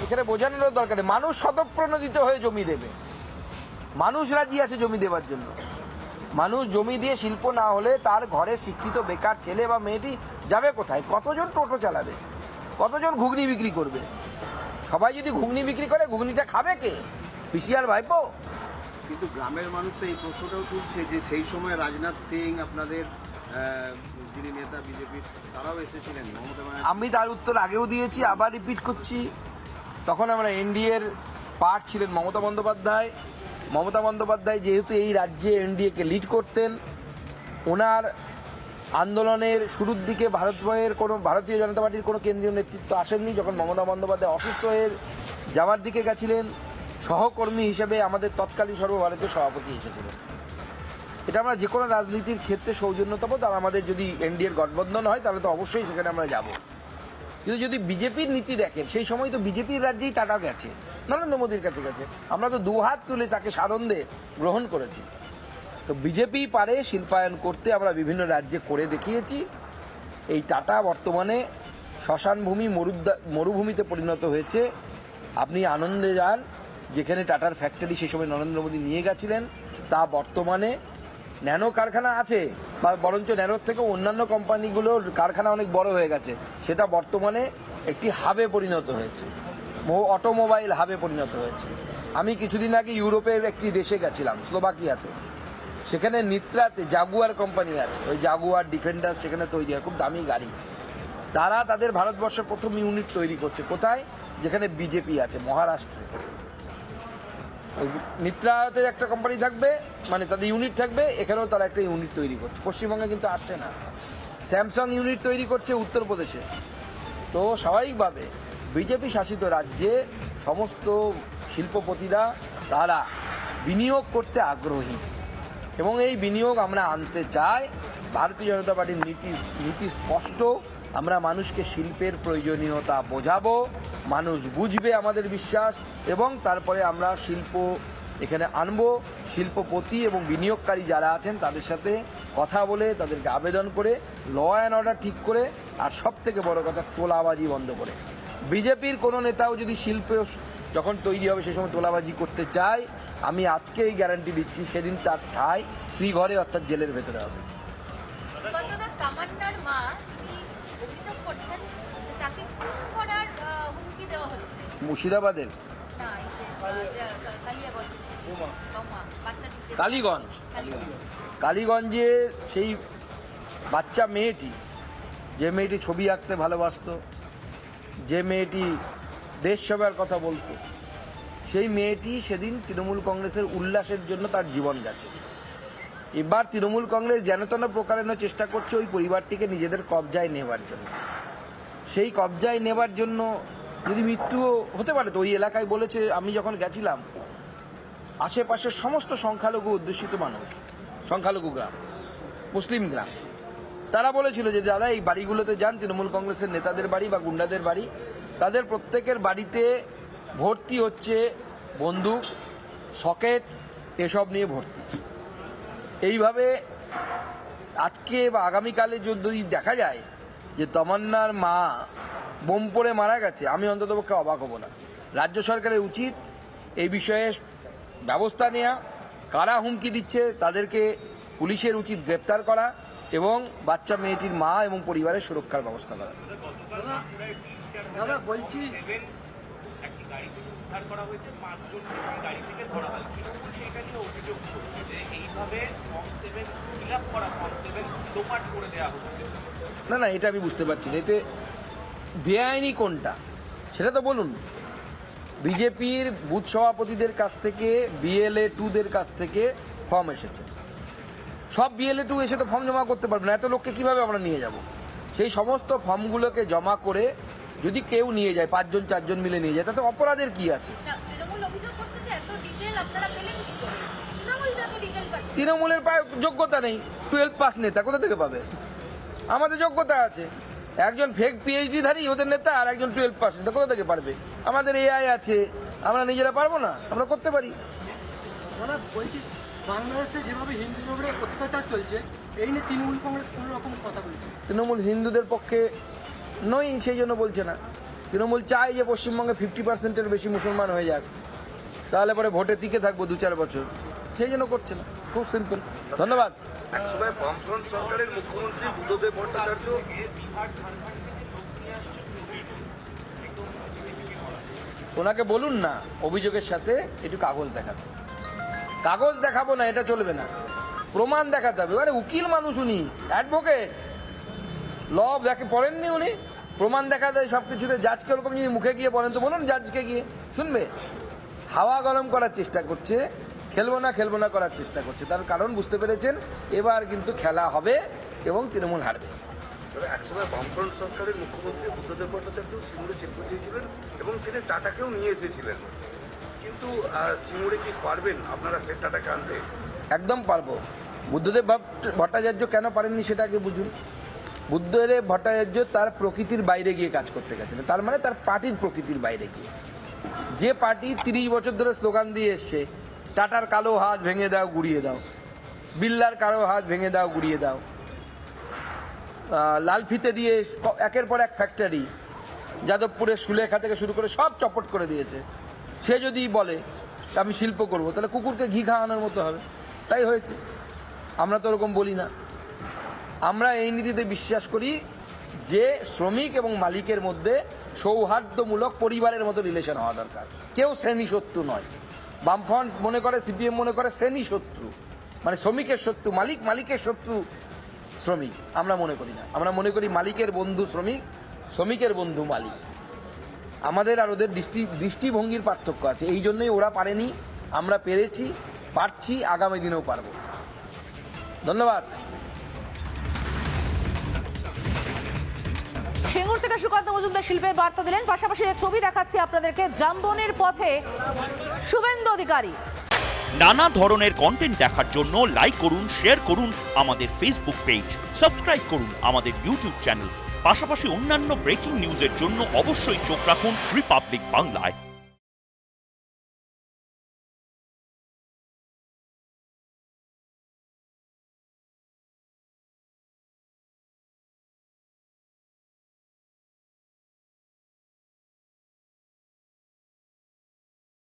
এখানে বোঝানোর দরকার নেই, মানুষ স্বতঃপ্রণোদিত হয়ে জমি দেবে, মানুষ রাজি আছে জমি দেওয়ার জন্য। মানুষ জমি দিয়ে শিল্প না হলে তার ঘরে শিক্ষিত বেকার ছেলে বা মেয়েটি যাবে কোথায়? কতজন টোটো চালাবে, কতজন ঘুগনি বিক্রি করবে? সবাই যদি ঘুগনি বিক্রি করে, ঘুগনিটা খাবে কে? পিসিআর ভাইপো? কিন্তু গ্রামের মানুষ তো এই প্রশ্নটাও তুলছে যে সেই সময় রাজনাথ সিং আপনাদের যিনি নেতা বিজেপির তারাও এসেছিলেন, মমতা ব্যানার্জি। আমি তার উত্তর আগেও দিয়েছি, আবার রিপিট করছি। তখন আমরা এনডিএর পার্ট ছিলেন মমতা বন্দ্যোপাধ্যায়। মমতা বন্দ্যোপাধ্যায় যেহেতু এই রাজ্যে এনডিএকে লিড করতেন, ওনার আন্দোলনের শুরুর দিকে ভারতীয় জনতা পার্টির কোনো কেন্দ্রীয় নেতৃত্ব আসেননি। যখন মমতা বন্দ্যোপাধ্যায় অসুস্থ হয়ে যাওয়ার দিকে গেছিলেন, সহকর্মী হিসেবে আমাদের তৎকালীন সর্বভারতীয় সভাপতি এসেছিলেন। এটা আমরা যে কোনো রাজনীতির ক্ষেত্রে সৌজন্যতাবোধ, আর আমাদের যদি এনডিএর গঠবন্ধন হয় তাহলে তো অবশ্যই সেখানে আমরা যাব। কিন্তু যদি বিজেপির নীতি দেখেন, সেই সময় তো বিজেপির রাজ্যেই টাটা গেছে, নরেন্দ্র মোদীর কাছে গেছে। আমরা তো দুহাত তুলে তাকে সানন্দে গ্রহণ করেছি। তো বিজেপি পারে শিল্পায়ন করতে, আমরা বিভিন্ন রাজ্যে করে দেখিয়েছি। এই টাটা বর্তমানে শ্মশানভূমি মরুভূমিতে পরিণত হয়েছে। আপনি আনন্দে যান, যেখানে টাটার ফ্যাক্টরি সেই সময় নরেন্দ্র মোদী নিয়ে গেছিলেন, তা বর্তমানে ন্যানো কারখানা আছে, বা বরঞ্চ ন্যানোর থেকে অন্যান্য কোম্পানিগুলোর কারখানা অনেক বড় হয়ে গেছে। সেটা বর্তমানে একটি হাবে পরিণত হয়েছে, অটোমোবাইল হাবে পরিণত হয়েছে। আমি কিছুদিন আগে ইউরোপের একটি দেশে গেছিলাম, স্লোভাকিয়াতে। সেখানে নিত্রাতে জাগুয়ার কোম্পানি আছে, ওই জাগুয়ার ডিফেন্ডার সেখানে তৈরি হয়, খুব দামি গাড়ি। তারা তাদের ভারতবর্ষের প্রথম ইউনিট তৈরি করছে। কোথায়? যেখানে বিজেপি আছে, মহারাষ্ট্রে। ওই নিত্রাতে একটা কোম্পানি থাকবে, মানে তাদের ইউনিট থাকবে, এখানেও তারা একটা ইউনিট তৈরি করছে। পশ্চিমবঙ্গে কিন্তু আসছে না। স্যামসাং ইউনিট তৈরি করছে উত্তরপ্রদেশে। তো স্বাভাবিকভাবে বিজেপি শাসিত রাজ্যে সমস্ত শিল্পপতিরা তারা বিনিয়োগ করতে আগ্রহী, এবং এই বিনিয়োগ আমরা আনতে চাই। ভারতীয় জনতা পার্টির নীতি স্পষ্ট। আমরা মানুষকে শিল্পের প্রয়োজনীয়তা বোঝাবো, মানুষ বুঝবে আমাদের বিশ্বাস, এবং তারপরে আমরা শিল্প এখানে আনবো। শিল্পপতি এবং বিনিয়োগকারী যারা আছেন তাদের সাথে কথা বলে, তাদেরকে আবেদন করে, ল অ্যান্ড অর্ডার ঠিক করে, আর সব থেকে বড় কথা তোলাবাজি বন্ধ করে। বিজেপির কোনো নেতাও যদি শিল্প যখন তৈরি হবে সে সময় তোলাবাজি করতে চায়, আমি আজকে এই গ্যারান্টি দিচ্ছি, সেদিন তার ঠাঁই শ্রীঘরে, অর্থাৎ জেলের ভেতরে হবে। মুর্শিদাবাদের কালীগঞ্জে সেই বাচ্চা মেয়েটি, যে মেয়েটি ছবি আঁকতে ভালোবাসতো, যে মেয়েটি দেশ সেবার কথা বলতো, সেই মেয়েটি সেদিন তৃণমূল কংগ্রেসের উল্লাসের জন্য তার জীবন গেছে। এবার তৃণমূল কংগ্রেস যেন তেন প্রকারেণ চেষ্টা করছে ওই পরিবারটিকে নিজেদের কবজায় নেবার জন্য। সেই কবজায় নেবার জন্য যদি মৃত্যুও হতে পারে, তো ওই এলাকায় বলেছে, আমি যখন গেছিলাম, আশেপাশের সমস্ত সংখ্যালঘু অধ্যুষিত মানুষ, সংখ্যালঘু গ্রাম, মুসলিম গ্রাম, তারা বলেছিল যে দাদা এই বাড়িগুলোতে যান, তৃণমূল কংগ্রেসের নেতাদের বাড়ি বা গুন্ডাদের বাড়ি, তাদের প্রত্যেকের বাড়িতে ভর্তি হচ্ছে বন্দুক, সকেট, এসব নিয়ে ভর্তি। এইভাবে আজকে বা আগামীকালে যদি দেখা যায় যে তমান্নার মা বোম পড়ে মারা গেছে, আমি অন্ততপক্ষে অবাক হব না। রাজ্য সরকারের উচিত এই বিষয়ে ব্যবস্থা নেওয়া। কারা হুমকি দিচ্ছে তাদেরকে পুলিশের উচিত গ্রেপ্তার করা, এবং বাচ্চা মেয়েটির মা এবং পরিবারের সুরক্ষার ব্যবস্থা করা। দাদা বলছি, না না, এটা আমি বুঝতে পারছি না, এতে বেআইনি কোনটা সেটা তো বলুন। বিজেপির বুথ সভাপতিদের কাছ থেকে, বিএলএ 2দের কাছ থেকে ফর্ম এসেছে। সব বিএলএ 2 এসে তো ফর্ম জমা করতে পারবে না, এত লোককে কিভাবে আমরা নিয়ে যাব? সেই সমস্ত ফর্মগুলোকে জমা করে যদি কেউ নিয়ে যায়, 5জন 4জন মিলে নিয়ে যায়, তাতে অপরাধের কি আছে? তৃণমূলের যোগ্যতা নেই, 12 পাস নেতা কোথা থেকে পাবে? আমাদের যোগ্যতা আছে। একজন ফেক পিএইচডি ধারী ওদের নেতা, আর একজন 12 পাস নেতা কোথা থেকে পারবে? আমাদের এআই আছে, আমরা নিজেরা পারবো না? আমরা করতে পারি। বলছি, বাংলাদেশে যেভাবে হিন্দুদের উপরে অত্যাচার চলছে, এই নিয়ে তৃণমূল কংগ্রেস কোনো রকম কথা বলছে? তৃণমূল হিন্দুদের পক্ষে নয়, সেই জন্য বলছে না। তৃণমূল চায় যে পশ্চিমবঙ্গে 50%-এর বেশি মুসলমান হয়ে যাক, তাহলে পরে ভোটে টিকে থাকবো 2-4 বছর, সেই জন্য করছে না। খুব সিম্পল। ধন্যবাদ। একসময় বামফ্রন্ট সরকারের মুখ্যমন্ত্রী বুদ্ধদেব ভট্টাচার্য ওনাকে বলুন না অভিযোগের সাথে একটু কাগজ দেখাতে। কাগজ দেখাবো না, এটা চলবে না, প্রমাণ দেখাতে হবে। মানে উকিল মানুষ, উনি অ্যাডভোকেট, ল দেখে পড়েননি উনি, প্রমাণ দেখাতে সব কিছুতে। জাজকে ওরকম যদি মুখে গিয়ে বলেন তো বলুন, জাজকে গিয়ে শুনবে? হাওয়া গরম করার চেষ্টা করছে, খেলবো না করার চেষ্টা করছে। তার কারণ বুঝতে পেরেছেন এবার কিন্তু খেলা হবে এবং তৃণমূল হারবে। তবে একসময় বামফ্রন্ট সরকারের মুখ্যমন্ত্রী বুদ্ধদেব ভট্টাচার্য সিঙ্গুরে চেক বসিয়েছিলেন এবং তিনি টাটাকেও নিয়ে এসেছিলেন, কিন্তু সিঙ্গুরে কি পারবেন আপনারা ফের টাটাকে আনতে? একদম পারবো। বুদ্ধদেব ভট্টাচার্য কেন পারেননি সেটা আগে বুঝুন। বুদ্ধদেব ভট্টাচার্য তার প্রকৃতির বাইরে গিয়ে কাজ করতে গেছেন, তার মানে তার পার্টির প্রকৃতির বাইরে গিয়ে। যে পার্টি 30 বছর ধরে স্লোগান দিয়ে এসছে, টাটার কালো হাত ভেঙে দাও গুড়িয়ে দাও, বিল্লার কালো হাত ভেঙে দাও গুড়িয়ে দাও, লালফিতে দিয়ে একের পর এক ফ্যাক্টরি যাদবপুরের সুলেখা থেকে শুরু করে সব চপট করে দিয়েছে, সে যদি বলে আমি শিল্প করব, তাহলে কুকুরকে ঘি খাওয়ানোর মতো হবে। তাই হয়েছে। আমরা তো ওরকম বলি না। আমরা এই নীতিতে বিশ্বাস করি যে শ্রমিক এবং মালিকের মধ্যে সৌহার্দ্যমূলক পরিবারের মতো রিলেশন হওয়া দরকার। কেউ শ্রেণী শত্রু নয়। বামফ্রন্ট মনে করে, সিপিএম মনে করে শ্রেণী শত্রু, মানে শ্রমিকের শত্রু মালিক, মালিকের শত্রু শ্রমিক। আমরা মনে করি না। আমরা মনে করি মালিকের বন্ধু শ্রমিক, শ্রমিকের বন্ধু মালিক। আমাদের আর ওদের দৃষ্টিভঙ্গির পার্থক্য আছে। এই জন্যই ওরা পারেনি, আমরা পেরেছি, পারছি, আগামী দিনেও পারবো। ধন্যবাদ। সিঙ্গুর থেকে সুকান্ত মজুমদার শিল্পের বার্তা দিলেন। পাশাপাশি যে ছবি দেখাচ্ছি আপনাদেরকে, জামবনের পথে শুভেন্দু অধিকারী। নানা ধরনের কন্টেন্ট দেখার জন্য লাইক করুন, শেয়ার করুন আমাদের ফেসবুক পেজ, সাবস্ক্রাইব করুন আমাদের ইউটিউব চ্যানেল। পাশাপাশি অন্যান্য ব্রেকিং নিউজের জন্য অবশ্যই চোখ রাখুন রিপাবলিক বাংলায়।